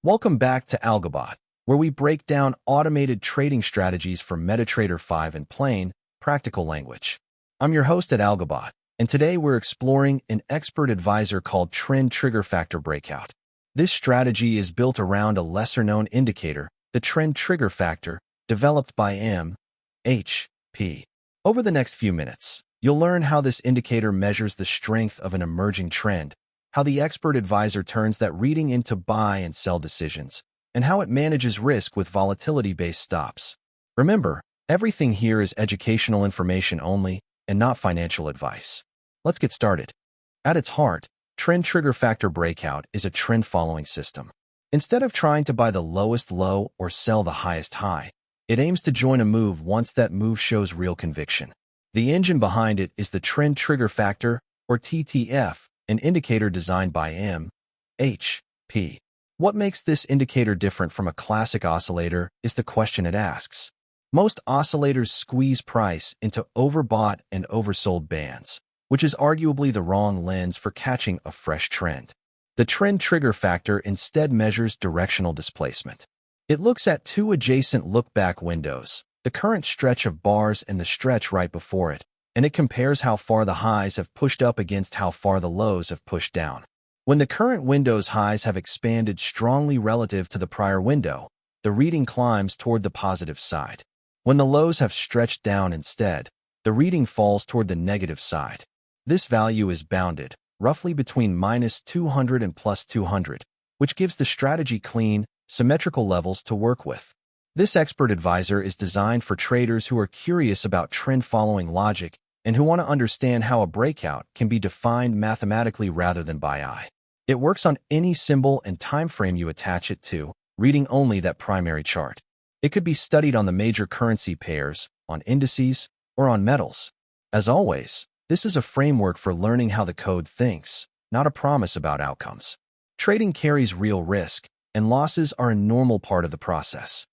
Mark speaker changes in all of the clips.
Speaker 1: Welcome back to AlgoBot, where we break down automated trading strategies for MetaTrader 5 in plain, practical language. I'm your host at AlgoBot, and today we're exploring an expert advisor called Trend Trigger Factor Breakout. This strategy is built around a lesser-known indicator, the Trend Trigger Factor, developed by M.H.P. Over the next few minutes, you'll learn how this indicator measures the strength of an emerging trend, how the expert advisor turns that reading into buy and sell decisions, and how it manages risk with volatility-based stops. Remember, everything here is educational information only and not financial advice. Let's get started. At its heart, Trend Trigger Factor Breakout is a trend-following system. Instead of trying to buy the lowest low or sell the highest high, it aims to join a move once that move shows real conviction. The engine behind it is the Trend Trigger Factor, or TTF, an indicator designed by M.H.P. What makes this indicator different from a classic oscillator is the question it asks. Most oscillators squeeze price into overbought and oversold bands, which is arguably the wrong lens for catching a fresh trend. The Trend Trigger Factor instead measures directional displacement. It looks at two adjacent look-back windows, the current stretch of bars and the stretch right before it, and it compares how far the highs have pushed up against how far the lows have pushed down. When the current window's highs have expanded strongly relative to the prior window, the reading climbs toward the positive side. When the lows have stretched down instead, the reading falls toward the negative side. This value is bounded, roughly between -200 and +200, which gives the strategy clean, symmetrical levels to work with. This expert advisor is designed for traders who are curious about trend-following logic and who want to understand how a breakout can be defined mathematically rather than by eye. It works on any symbol and time frame you attach it to, reading only that primary chart. It could be studied on the major currency pairs, on indices, or on metals. As always, this is a framework for learning how the code thinks, not a promise about outcomes. Trading carries real risk, and losses are a normal part of the process.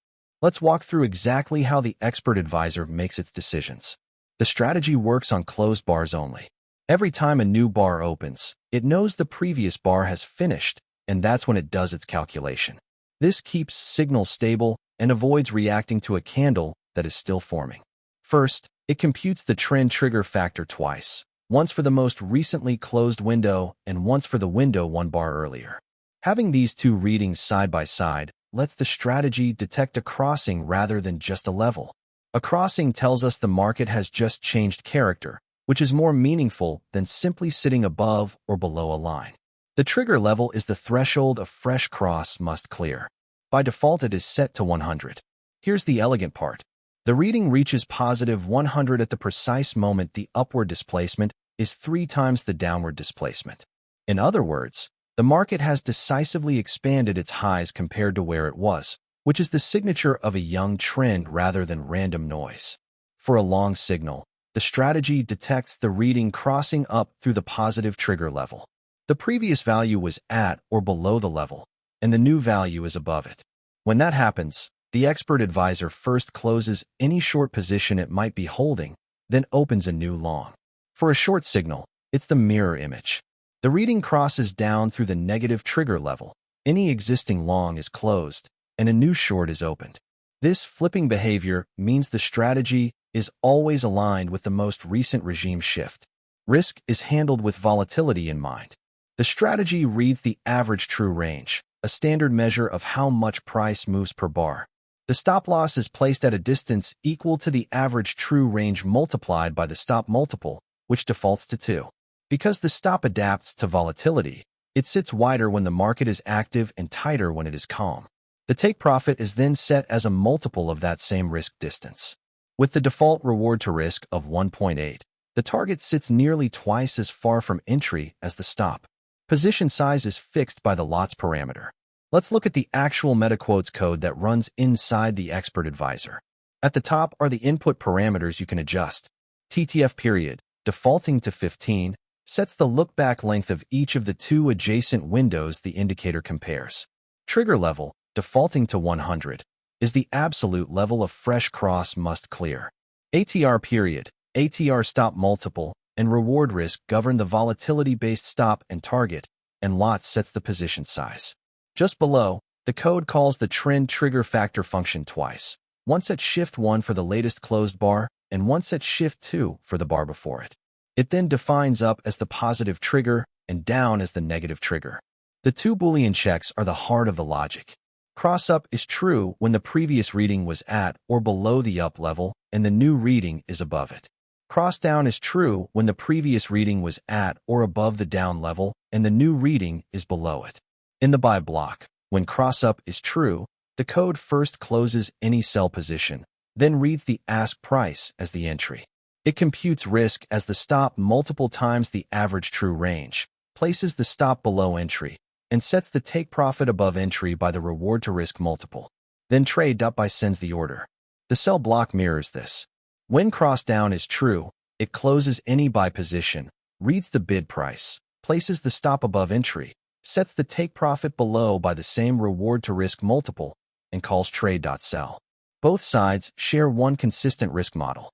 Speaker 1: Let's walk through exactly how the expert advisor makes its decisions. The strategy works on closed bars only. Every time a new bar opens, it knows the previous bar has finished, and that's when it does its calculation. This keeps signals stable and avoids reacting to a candle that is still forming. First, it computes the trend trigger factor twice, once for the most recently closed window and once for the window one bar earlier. Having these two readings side by side lets the strategy detect a crossing rather than just a level. A crossing tells us the market has just changed character, which is more meaningful than simply sitting above or below a line. The trigger level is the threshold a fresh cross must clear. By default, it is set to 100. Here's the elegant part. The reading reaches positive 100 at the precise moment the upward displacement is 3 times the downward displacement. In other words, the market has decisively expanded its highs compared to where it was, which is the signature of a young trend rather than random noise. For a long signal, the strategy detects the reading crossing up through the positive trigger level. The previous value was at or below the level, and the new value is above it. When that happens, the expert advisor first closes any short position it might be holding, then opens a new long. For a short signal, it's the mirror image. The reading crosses down through the negative trigger level. Any existing long is closed, and a new short is opened. This flipping behavior means the strategy is always aligned with the most recent regime shift. Risk is handled with volatility in mind. The strategy reads the average true range, a standard measure of how much price moves per bar. The stop loss is placed at a distance equal to the average true range multiplied by the stop multiple, which defaults to 2. Because the stop adapts to volatility, it sits wider when the market is active and tighter when it is calm. The take profit is then set as a multiple of that same risk distance. With the default reward to risk of 1.8, the target sits nearly twice as far from entry as the stop. Position size is fixed by the lots parameter. Let's look at the actual MetaQuotes code that runs inside the expert advisor. At the top are the input parameters you can adjust. TtfPeriod, defaulting to 15, sets the look-back length of each of the two adjacent windows the indicator compares. TriggerLevel, defaulting to 100, is the absolute level a fresh cross must clear. ATR-period, AtrStopMult, and RewardRisk govern the volatility-based stop and target, and lots sets the position size. Just below, The code calls the trend trigger factor function twice, once at shift 1 for the latest closed bar and once at shift 2 for the bar before it. It then defines up as the positive trigger and down as the negative trigger. The two Boolean checks are the heart of the logic. Cross up is true when the previous reading was at or below the up level and the new reading is above it. Cross down is true when the previous reading was at or above the down level and the new reading is below it. In the buy block, when cross up is true, the code first closes any sell position, then reads the ask price as the entry. It computes risk as the stop multiple times the average true range, places the stop below entry, and sets the take profit above entry by the reward to risk multiple. Then trade.by sends the order. The sell block mirrors this. When cross down is true, it closes any buy position, reads the bid price, places the stop above entry, sets the take profit below by the same reward to risk multiple, and calls trade.sell. Both sides share one consistent risk model.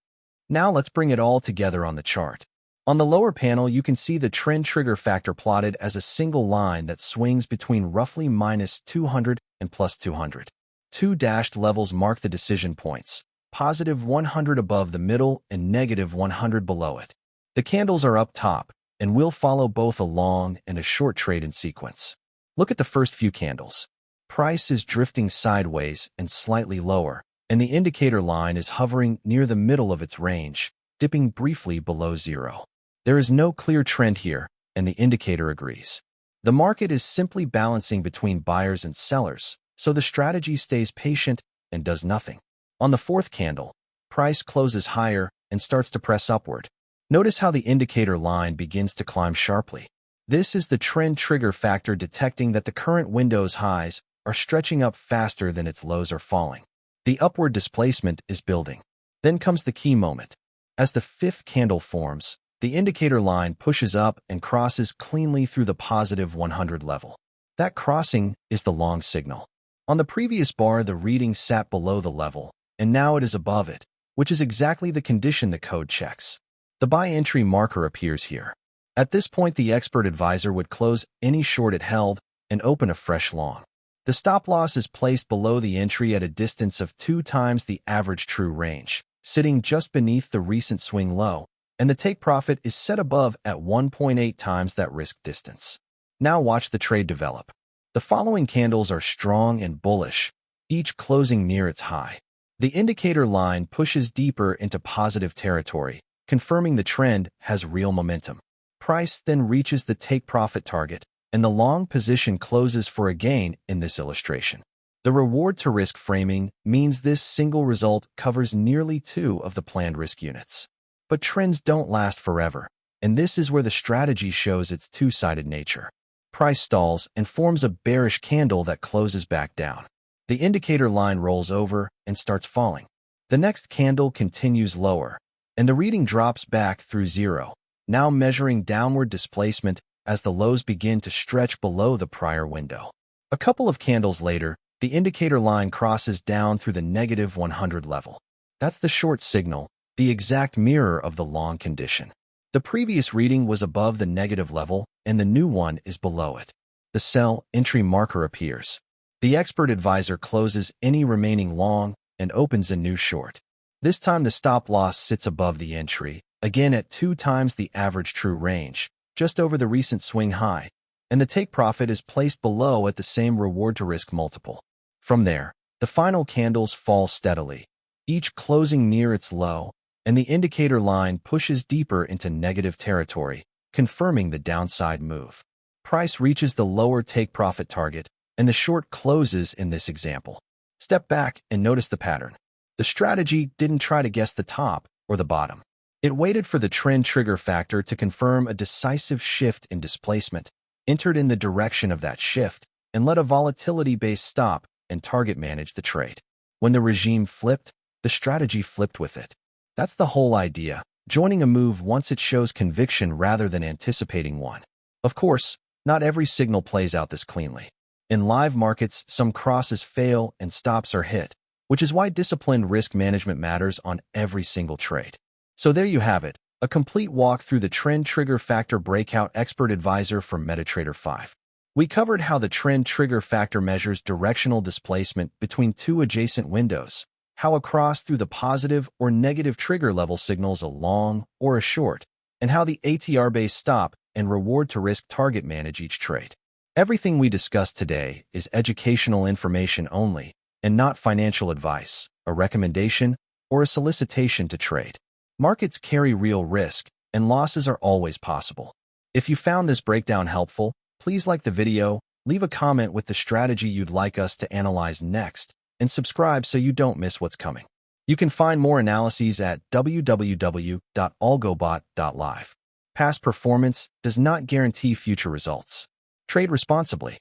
Speaker 1: Now let's bring it all together on the chart. On the lower panel, you can see the trend trigger factor plotted as a single line that swings between roughly -200 and +200. Two dashed levels mark the decision points, +100 above the middle and -100 below it. The candles are up top, and we'll follow both a long and a short trade in sequence. Look at the first few candles. Price is drifting sideways and slightly lower, and the indicator line is hovering near the middle of its range, dipping briefly below zero. There is no clear trend here, and the indicator agrees. The market is simply balancing between buyers and sellers, so the strategy stays patient and does nothing. On the fourth candle, price closes higher and starts to press upward. Notice how the indicator line begins to climb sharply. This is the trend trigger factor detecting that the current window's highs are stretching up faster than its lows are falling. The upward displacement is building. Then comes the key moment. As the fifth candle forms, the indicator line pushes up and crosses cleanly through the +100 level. That crossing is the long signal. On the previous bar, the reading sat below the level, and now it is above it, which is exactly the condition the code checks. The buy entry marker appears here. At this point, the expert advisor would close any short it held and open a fresh long. The stop loss is placed below the entry at a distance of 2 times the average true range, sitting just beneath the recent swing low, and the take profit is set above at 1.8 times that risk distance. Now watch the trade develop. The following candles are strong and bullish, each closing near its high. The indicator line pushes deeper into positive territory, confirming the trend has real momentum. Price then reaches the take profit target, and the long position closes for a gain in this illustration. The reward to risk framing means this single result covers nearly 2 of the planned risk units. But trends don't last forever, and this is where the strategy shows its two-sided nature. Price stalls and forms a bearish candle that closes back down. The indicator line rolls over and starts falling. The next candle continues lower, and the reading drops back through zero, now measuring downward displacement as the lows begin to stretch below the prior window. A couple of candles later, the indicator line crosses down through the -100 level. That's the short signal, the exact mirror of the long condition. The previous reading was above the negative level, and the new one is below it. The sell entry marker appears. The expert advisor closes any remaining long and opens a new short. This time the stop loss sits above the entry, again at 2 times the average true range, just over the recent swing high, and the take profit is placed below at the same reward to risk multiple. From there, the final candles fall steadily, each closing near its low, and the indicator line pushes deeper into negative territory, confirming the downside move. Price reaches the lower take profit target, and the short closes in this example. Step back and notice the pattern. The strategy didn't try to guess the top or the bottom. It waited for the trend trigger factor to confirm a decisive shift in displacement, entered in the direction of that shift, and let a volatility-based stop and target manage the trade. When the regime flipped, the strategy flipped with it. That's the whole idea, joining a move once it shows conviction rather than anticipating one. Of course, not every signal plays out this cleanly. In live markets, some crosses fail and stops are hit, which is why disciplined risk management matters on every single trade. So there you have it, a complete walk through the Trend Trigger Factor Breakout Expert Advisor from MetaTrader 5. We covered how the trend trigger factor measures directional displacement between two adjacent windows, how a cross through the positive or negative trigger level signals a long or a short, and how the ATR-based stop and reward to risk target manage each trade. Everything we discussed today is educational information only and not financial advice, a recommendation, or a solicitation to trade. Markets carry real risk, and losses are always possible. If you found this breakdown helpful, please like the video, leave a comment with the strategy you'd like us to analyze next, and subscribe so you don't miss what's coming. You can find more analyses at www.algobot.live. Past performance does not guarantee future results. Trade responsibly.